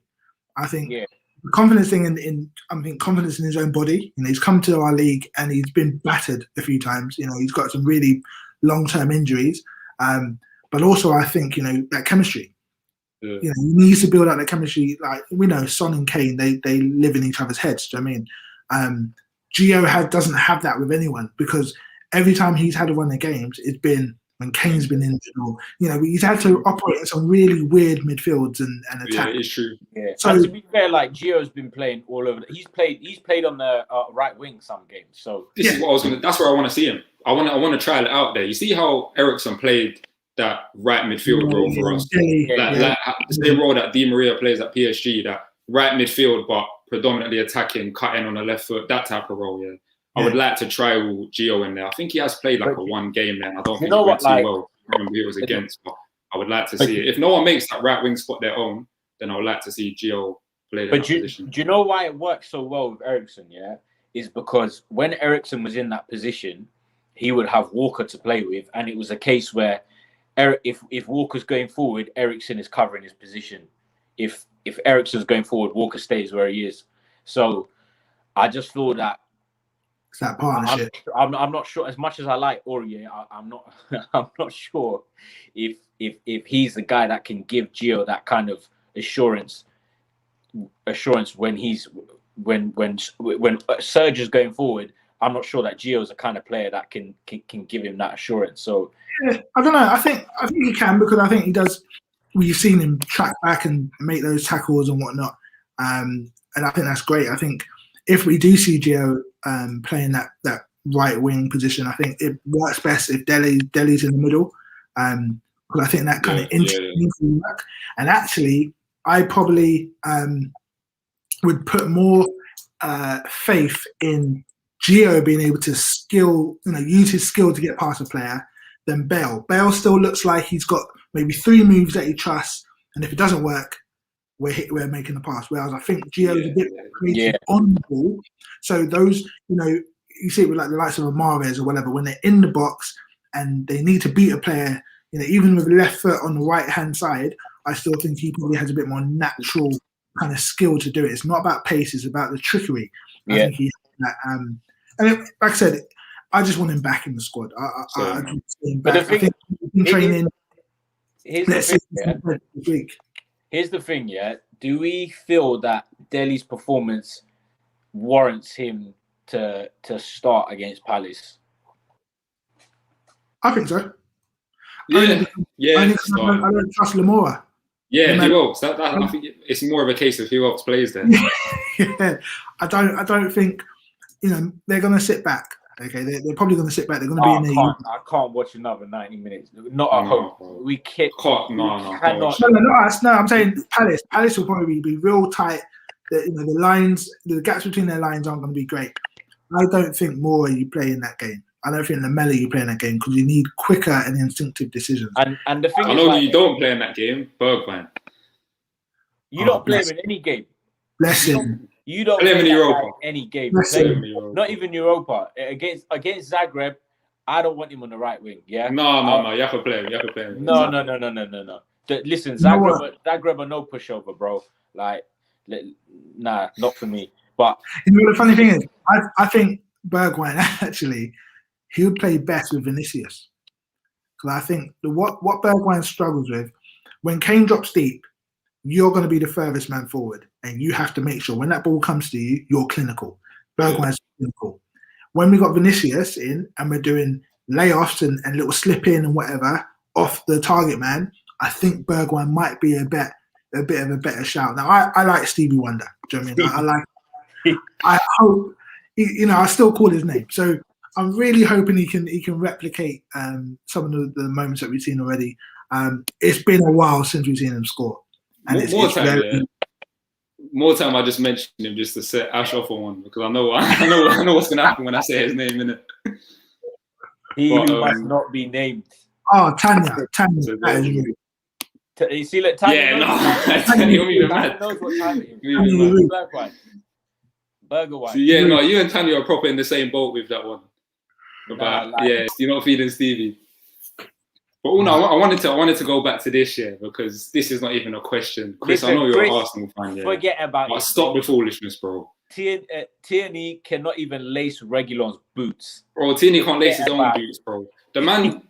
I think the confidence thing I think confidence in his own body. You know, he's come to our league and he's been battered a few times. You know, he's got some really long-term injuries. But also I think, you know, that chemistry. Yeah. You know, he needs to build out that chemistry. Like we know Son and Kane, they live in each other's heads. Do you know what I mean? Gio doesn't have that with anyone, because every time he's had a run of games, it's been when Kane's been injured, or, you know, he's had to operate in some really weird midfields and attack. Yeah, it's true. Yeah. So And to be fair, like Gio's been playing all over. He's played on the right wing some games. So This is what I was gonna. That's where I want to see him. I want to try it out there. You see how Eriksen played that right midfield role for us. Like the same role that Di Maria plays at PSG, that right midfield, but predominantly attacking, cutting on the left foot, that type of role. Yeah. I would like to try Gio in there. I think he has played like a one game there. I don't think he went too well. I remember who it was against, but I would like to see it. If no one makes that right wing spot their own, then I would like to see Gio play that position. Do you know why it works so well with Eriksen? Yeah, is because when Eriksen was in that position, he would have Walker to play with, and it was a case where if Walker's going forward, Eriksen is covering his position. If Eriksen's going forward, Walker stays where he is. So I just feel that it's that partnership. I'm not sure. As much as I like Aurier, I'm not I'm not sure if he's the guy that can give Gio that kind of assurance when Serge is going forward. I'm not sure that Gio's the kind of player that can give him that assurance. So yeah, I don't know. I think he can, because I think he does. We've seen him track back and make those tackles and whatnot, and I think that's great. I think if we do see Gio playing that right wing position, I think it works best if Dele's in the middle, because I think that kind of instantly work. And actually, I probably would put more faith in Gio being able to use his skill to get past a player than Bale. Bale still looks like he's got maybe 3 moves that he trusts, and if it doesn't work, we're making the pass. Whereas I think Gio's a bit creative on the ball. So those, you know, you see it with like the likes of Mahrez or whatever, when they're in the box and they need to beat a player, you know, even with the left foot on the right hand side, I still think he probably has a bit more natural kind of skill to do it. It's not about pace; it's about the trickery. I think he has that. And like I said, I just want him back in the squad. I keep saying back. I think he's been training. Here's the thing, yeah. Do we feel that Dele's performance warrants him to start against Palace? I think so. Yeah, I don't trust Lamora. Yeah, he will. So I think it's more of a case of who else plays there. Yeah, I don't think, you know, they're going to sit back. Okay, they're probably going to sit back. They're going to be in there. I can't watch another 90 minutes. Not at home. We can't. No, not us. No, I'm saying Palace. Palace will probably be real tight. You know, the lines, the gaps between their lines aren't going to be great. I don't think more you play in that game. I don't think Lamella you play in that game, because you need quicker and instinctive decisions. And the thing I know you don't play in that game, Bergwijn. You don't play him in any game. Listen. You don't play him in Europa. Any game. Not even Europa. Against Zagreb, I don't want him on the right wing. Yeah. No. You have to play him. No. Listen, Zagreb are no pushover, bro. Like, nah, not for me. But you know what the funny thing is? I think Bergwijn actually, he would play best with Vinicius, because I think what Bergwijn struggles with, when Kane drops deep, you're going to be the furthest man forward, and you have to make sure when that ball comes to you, you're clinical. Bergwijn's clinical. When we got Vinicius in and we're doing layoffs and little slip in and whatever off the target man, I think Bergwijn might be a bit of a better shout. Now I like Stevie Wonder. Do you know what I mean? I hope, you know, I still call his name. So I'm really hoping he can replicate some of the moments that we've seen already. It's been a while since we've seen him score. And more time I just mentioned him just to set Ash off on one, because I know what's gonna happen when I say his name, innit? He must not be named. Oh, Tanya. You see, like Tanya. Tanya knows what time it is. Bergwijn. Yeah, no, you and Tanya are proper in the same boat with that one. You're not feeding Stevie. But no, I wanted to go back to this year because this is not even a question. Chris, Listen, I know you're Chris, an Arsenal fan. Yeah. forget about But it. stop the foolishness, bro. Tierney cannot even lace Reguilon's boots. Bro, Tierney can't lace his own about boots, bro. The man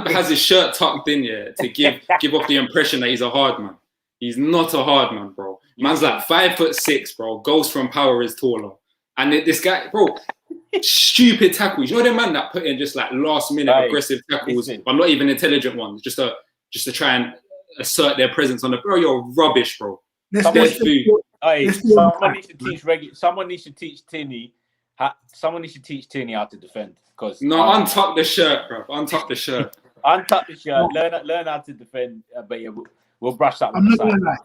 has his shirt tucked in here to give off the impression that he's a hard man. He's not a hard man, bro. Man's like 5'6", bro. Goes from power is taller. And this guy, bro, stupid tackles. You know the man that put in just like last minute aggressive tackles, but not even intelligent ones, just to try and assert their presence on the. Bro, you're rubbish, bro. Someone needs to teach Tierney. Someone needs to teach Tierney how to defend. Because untuck the shirt, bro. Untuck the shirt. Untuck the shirt. Learn how to defend. But yeah, we'll brush that one aside.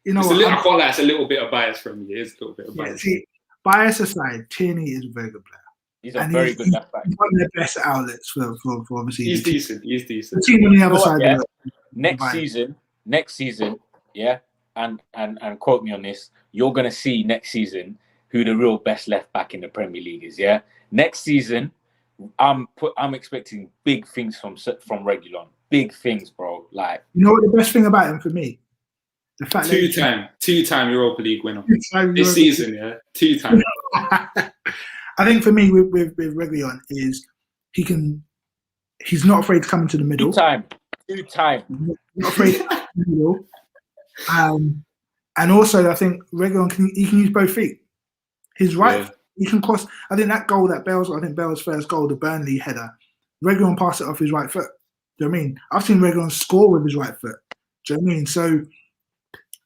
You know, I can't lie. It's a little bit of bias from me. It's a little bit of bias. See, bias aside, Tierney is a very good player. He's a very good left back. He's one of the best outlets for obviously. He's decent. He's decent. The team on the other side. Yeah. Next season, yeah, and quote me on this. You're gonna see next season who the real best left back in the Premier League is. Yeah, next season, I'm expecting big things from Reguilon. Big things, bro. Like, you know what the best thing about him for me? The fact two-time Europa League winner this season, yeah, 2-time. I think for me with Reguilon is he's not afraid to come into the middle. Two-time. Not afraid to come into the middle. And also I think Reguilon can use both feet. His right, he can cross. I think that goal that Bale's first goal, the Burnley header, Reguilon passed it off his right foot. Do you know what I mean? I've seen Reguilon score with his right foot. Do you know what I mean? So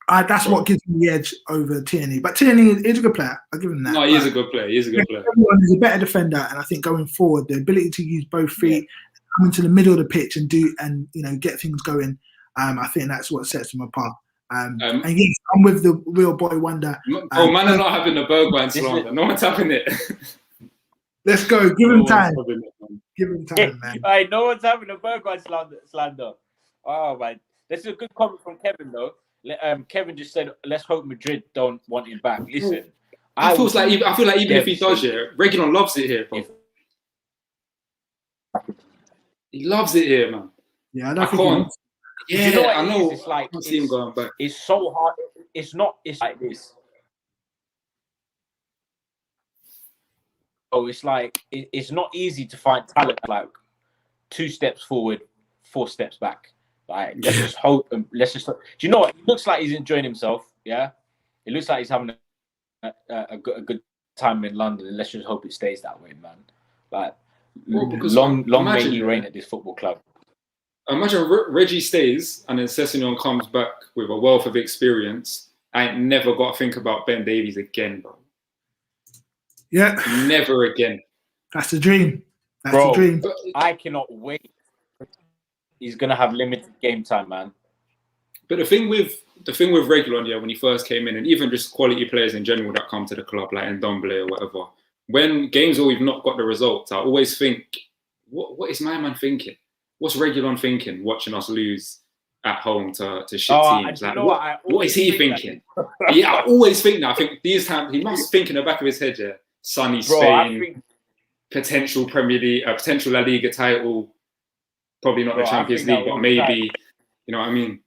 that's what gives me the edge over Tierney. But Tierney is a good player. I'll give him that. No, he is a good player. He's a good player. Everyone is a better defender, and I think going forward, the ability to use both feet, come into the middle of the pitch and get things going. I think that's what sets him apart. And yes, I'm with the real boy wonder. Man are not having the Bergwijn slander. No one's having it. Let's go. Give him time. Give him time, man. All right, no one's having the Bergwijn slander. Oh man, this is a good comment from Kevin though. Kevin just said, "Let's hope Madrid don't want him back." Listen, I feel like even if he does, Reguilon loves it here, bro. He loves it here, man. Yeah, I can't. Yeah, you know what I know. It's like, I can't see him going back. It's so hard. It's like this. Oh, it's like it's not easy to find talent like 2 steps forward, 4 steps back. Like, let's just hope. Do you know what? It looks like he's enjoying himself. Yeah, it looks like he's having a good time in London, and let's just hope it stays that way, man. Like, long may he reign at this football club. Imagine Reggie stays, and then Sessegnon comes back with a wealth of experience. I ain't never got to think about Ben Davies again, bro. Yeah, never again. That's the dream. That's the dream. I cannot wait. He's gonna have limited game time, man. But the thing with Reguilon, when he first came in, and even just quality players in general that come to the club, like Ndombele or whatever, when games where we've not got the results, I always think, what is my man thinking? What's Reguilon thinking? Watching us lose at home to shit teams, like what is he thinking? Yeah, I always think that. I think these times he must think in the back of his head, sunny Spain, potential Premier League, potential La Liga title. Probably not the Champions League, but maybe, you know what I mean?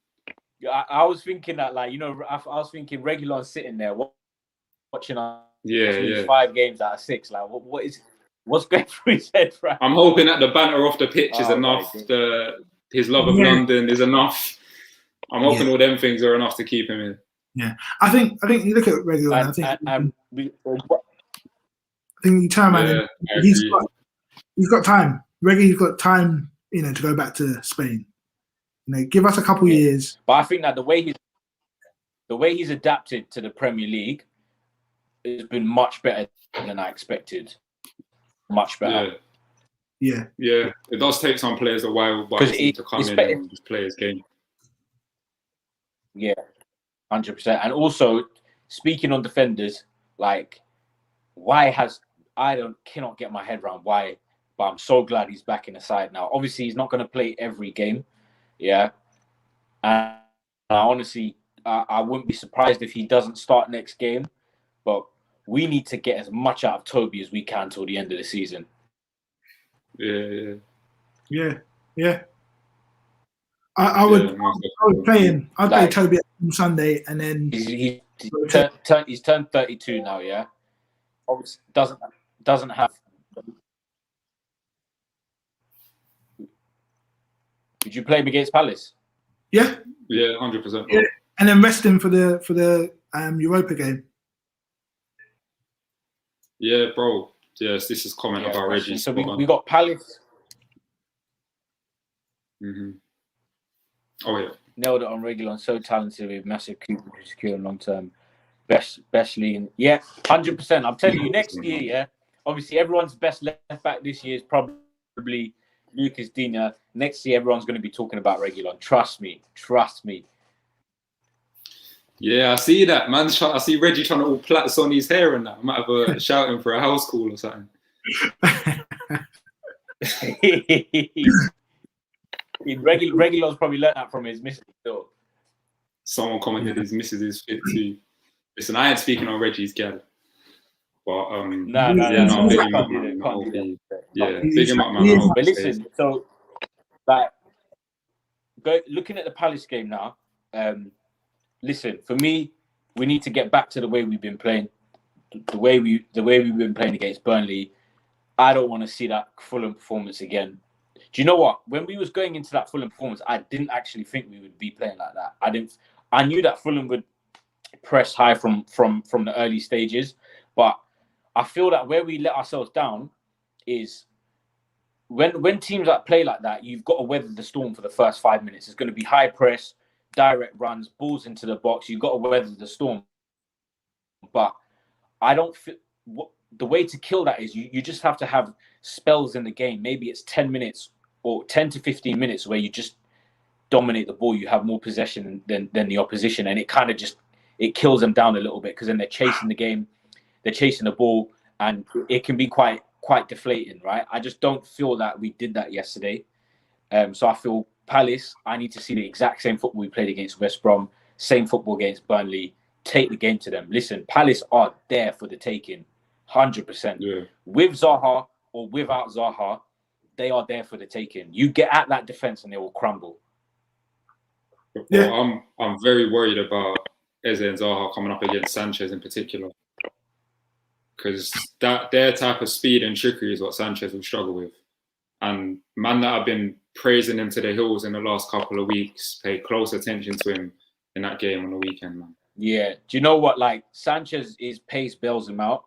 I was thinking that, like, I was thinking Reguilon sitting there watching us 5 games out of 6. Like, what's going through his head, right? I'm hoping that the banter off the pitch is enough. His love of London is enough. I'm hoping all them things are enough to keep him in. Yeah, I think you look at Reguilon. I think you turn around. He's got time. Reggie's got time. To go back to Spain. Give us a couple years. But I think that the way he's adapted to the Premier League has been much better than I expected. Much better. Yeah. It does take some players a while, but to come in and just play his game. Yeah, 100%. And also, speaking on defenders, like, cannot get my head around why. But I'm so glad he's back in the side now. Obviously, he's not going to play every game, and I honestly, I wouldn't be surprised if he doesn't start next game. But we need to get as much out of Toby as we can till the end of the season. Yeah. I would play him. I'd play Toby on Sunday, and then he's turned 32 now. Yeah, obviously doesn't have. Did you play him against Palace? Yeah, 100%. Yeah. And then rest him for the Europa game. Yeah, bro. Yes, this is comment about Reggie. So we got Palace. Oh yeah, nailed it on Reguilon. So talented with massive secure long term. Best lean. Yeah, 100%. I'm telling you, next year, yeah. Obviously, everyone's best left back this year is probably Lucas Digne. Next year, everyone's going to be talking about Reguilon. Trust me. Yeah, I see that, man. I see Reggie trying to all plaits on his hair and that. I might have a shouting for a house call or something. Reguilon's probably learnt that from his missus. Someone commented his missus is fit too. Listen, I ain't speaking on Reggie's gal. But big him up, man. But listen, so like looking at the Palace game now, listen, for me, we need to get back to the way we've been playing. The way we've been playing against Burnley. I don't want to see that Fulham performance again. Do you know what? When we was going into that Fulham performance, I didn't actually think we would be playing like that. I knew that Fulham would press high from the early stages, but I feel that where we let ourselves down is when teams that play like that, you've got to weather the storm for the first 5 minutes. It's going to be high press, direct runs, balls into the box. You've got to weather the storm. But I don't feel the way to kill that is you just have to have spells in the game. Maybe it's 10 minutes or 10 to 15 minutes where you just dominate the ball. You have more possession than the opposition, and it kind of it kills them down a little bit because then they're chasing the game, they're chasing the ball, and it can be quite deflating, right? I just don't feel that we did that yesterday. So I feel Palace, I need to see the exact same football we played against West Brom, same football against Burnley, take the game to them. Listen, Palace are there for the taking, 100%. Yeah. With Zaha or without Zaha, they are there for the taking. You get at that defense and they will crumble. Yeah. Well, I'm very worried about Eze and Zaha coming up against Sanchez in particular, because their type of speed and trickery is what Sanchez will struggle with. And man, that I've been praising him to the hills in the last couple of weeks, pay close attention to him in that game on the weekend, man. Yeah. Do you know what? Like, Sanchez's pace bails him out.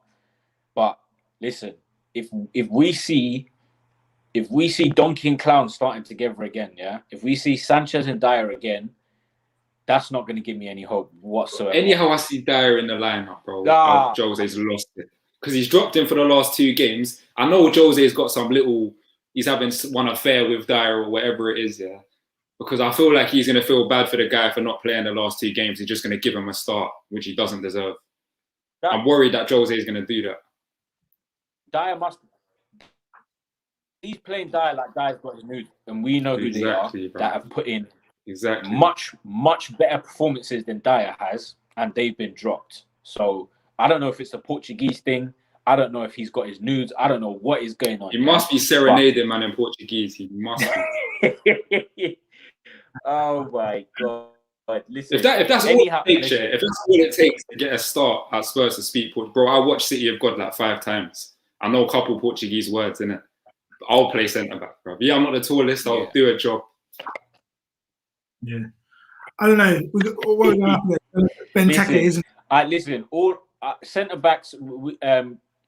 But listen, if we see Donkey and Clown starting together again, yeah. If we see Sanchez and Dyer again, that's not going to give me any hope whatsoever. Anyhow, I see Dyer in the lineup, bro. Jose's lost it because he's dropped him for the last 2 games. I know Jose's got he's having one affair with Dyer or whatever it is, yeah. Because I feel like he's going to feel bad for the guy for not playing the last 2 games. He's just going to give him a start, which he doesn't deserve. I'm worried that Jose is going to do that. Dyer he's playing Dyer like Dyer's got his mood, and we know who they are, bro, that have put in much better performances than Dyer has, and they've been dropped. So I don't know if it's a Portuguese thing. I don't know if he's got his nudes. I don't know what is going on. He must be serenading, man, in Portuguese. He must be. Oh my God. Listen, if that's all it takes to get a start at Spurs to speak, bro, I watched City of God like 5 times. I know a couple Portuguese words in it. I'll play centre back, bro. Yeah, I'm not the tallest. I'll do a job. Yeah, I don't know. What Benteke isn't. Listen, all centre backs.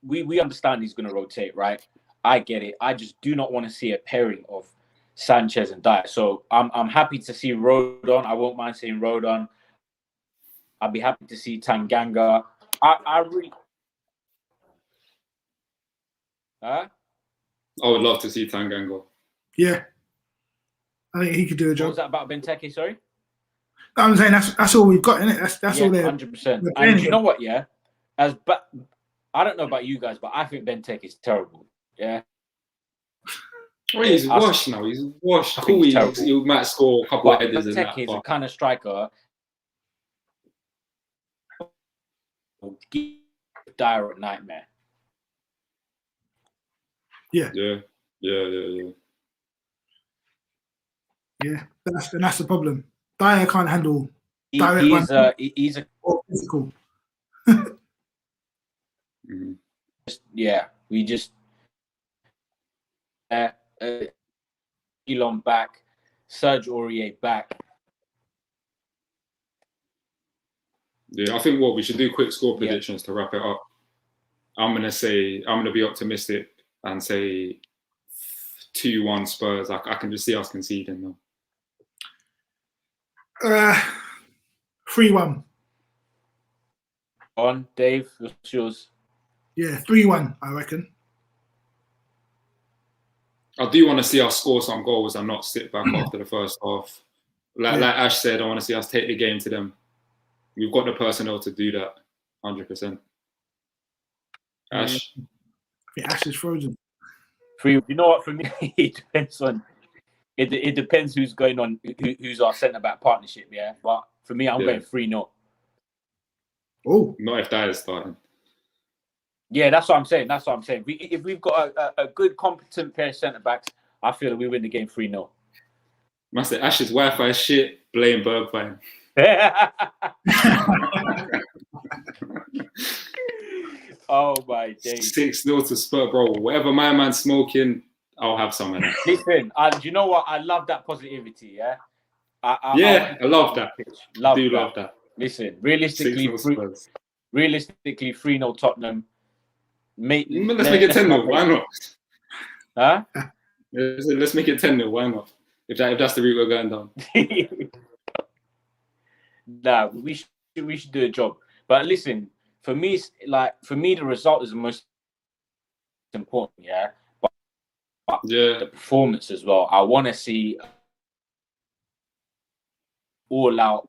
We understand he's going to rotate, right? I get it. I just do not want to see a pairing of Sanchez and Dyer. So I'm happy to see Rodon. I won't mind seeing Rodon. I'd be happy to see Tanganga. I really. I would love to see Tanganga. Yeah, I think he could do a job. What was that about Benteke? Sorry. I'm saying that's all we've got in it. That's all they're 100%. And you know what? Yeah, I don't know about you guys, but I think Benteke is terrible. Yeah. Well, he's washed now. He's washed. Cool. He might score a couple of headers. Benteke is a kind of striker. Give Dyer a nightmare. Yeah. Yeah. Yeah, that's the problem. Dyer can't handle direct He's run a or physical. we just Elon back, Serge Aurier back. Yeah, I think what we should do quick score predictions to wrap it up. I'm gonna be optimistic and say 2-1 Spurs. I can just see us conceding now. 3-1. On Dave, what's yours? Yeah, 3-1, I reckon. I do want to see us score some goals and not sit back after the first half. Like Ash said, I want to see us take the game to them. We've got the personnel to do that, 100%. Ash? I think Ash is frozen. You know what? For me, it depends on. It depends who's going on, who's our centre back partnership. Yeah, but for me, I'm going 3-0. Oh, not if that is starting. Yeah, that's what I'm saying. If we've got a good, competent pair of centre backs, I feel we win the game 3-0. Must say Ash's Wi-Fi shit. Blame Bergwijn. Oh my days. 6-0 to Spurs, bro. Whatever my man's smoking, I'll have some of that. Listen, do you know what? I love that positivity. Yeah. I love that. Love that. Listen, realistically, 3-0 Tottenham. Let's make it 10-0. Why not? Huh? Let's make it 10-0. Why not? If that's the route we're going down. Nah, we should do a job. But listen, for me, the result is the most important. Yeah. But the performance as well. I want to see all out.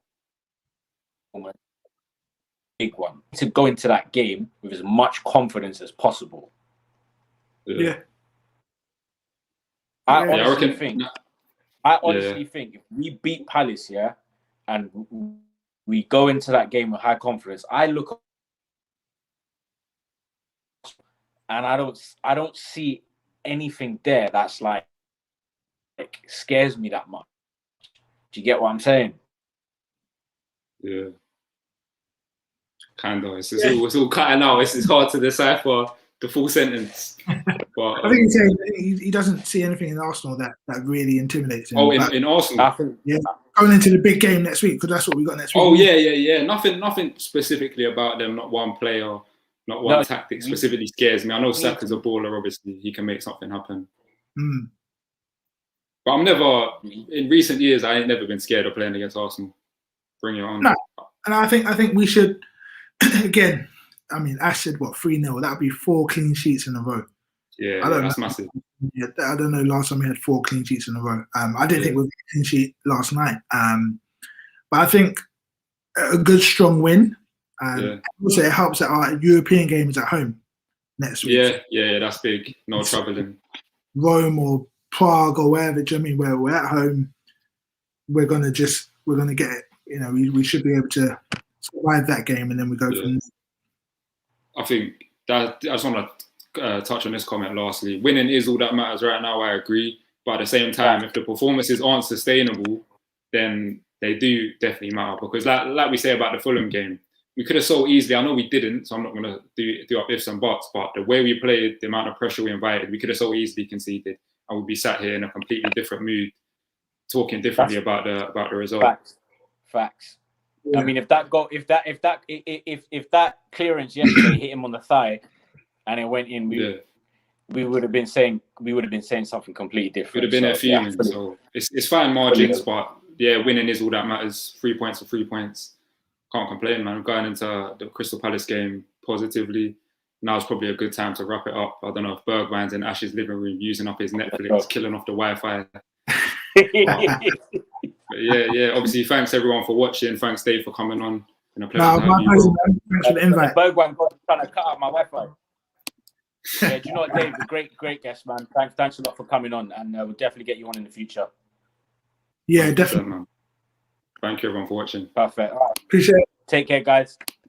Big one to go into that game with as much confidence as possible. Yeah. I honestly think if we beat Palace, and we go into that game with high confidence, I look and I don't see anything there that's like scares me that much. Do you get what I'm saying? Yeah. Kind of. It's all cutting out. It's hard to decipher the full sentence. But I think he's saying he doesn't see anything in Arsenal that really intimidates him. Oh, in Arsenal? Going into the big game next week, because that's what we got next week. Oh, yeah. Nothing specifically about them, not one player, not one tactic specifically scares me. I know Saka's a baller, obviously. He can make something happen. But I'm never, in recent years, I ain't never been scared of playing against Arsenal. Bring it on. No. And I think we should, again, I mean, Ash said, 3-0? That would be 4 clean sheets in a row. Yeah, that's massive. Yeah, I don't know last time we had 4 clean sheets in a row. I didn't think we had a clean sheet last night. But I think a good, strong win. Also, it helps that our European game is at home next week. Yeah, that's big. No travelling. Rome or Prague or wherever, do you know what I mean? Where we're at home, we're gonna get it. You know, we should be able to survive that game, and then we go from there. I think that I just want to touch on this comment lastly. Winning is all that matters right now, I agree. But at the same time, if the performances aren't sustainable, then they do definitely matter. Because like we say about the Fulham game, we could have so easily, I know we didn't, so I'm not going to do up ifs and buts, but the way we played, the amount of pressure we invited, we could have so easily conceded. And we'd be sat here in a completely different mood, talking differently about the result. Facts. Yeah. I mean, if that clearance yesterday hit him on the thigh, and it went in, we would have been saying something completely different. Would have been a feeling. So it's fine margins, but winning is all that matters. 3 points are 3 points. Can't complain, man. Going into the Crystal Palace game positively. Now's probably a good time to wrap it up. I don't know if Bergwijn's in Ash's living room using up his Netflix, killing off the Wi-Fi. But yeah. Obviously, thanks everyone for watching. Thanks, Dave, for coming on. My pleasure, man. Thanks for the invite. Bergwijn trying to cut out my Wi-Fi. Yeah, do you know what, Dave? A great guest, man. Thanks a lot for coming on, and we'll definitely get you on in the future. Yeah, definitely. Man. Thank you, everyone, for watching. Perfect. All right. Appreciate it. Take care, guys.